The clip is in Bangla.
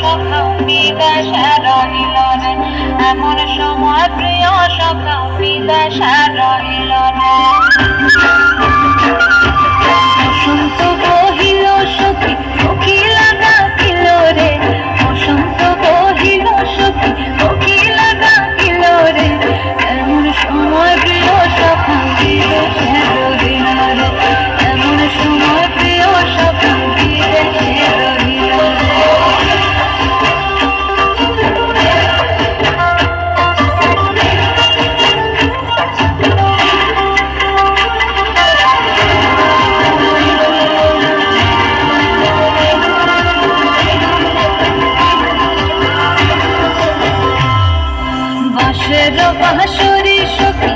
সখা বিদেশে রহিল রে, এমন সময় প্রিয় সখা বিদেশে রহিল রে। বসন্ত বহিল সখী কোকিলা ডাকিল রে, বসন্ত বহিল সখী কোকিলা ডাকিল রে, এমন সময় প্রিয় সখা বিদেশে রহিল রে, এমন সময় প্রিয় সখা বিদেশে রহিল রে। বাঁশের বাঁশরি সখী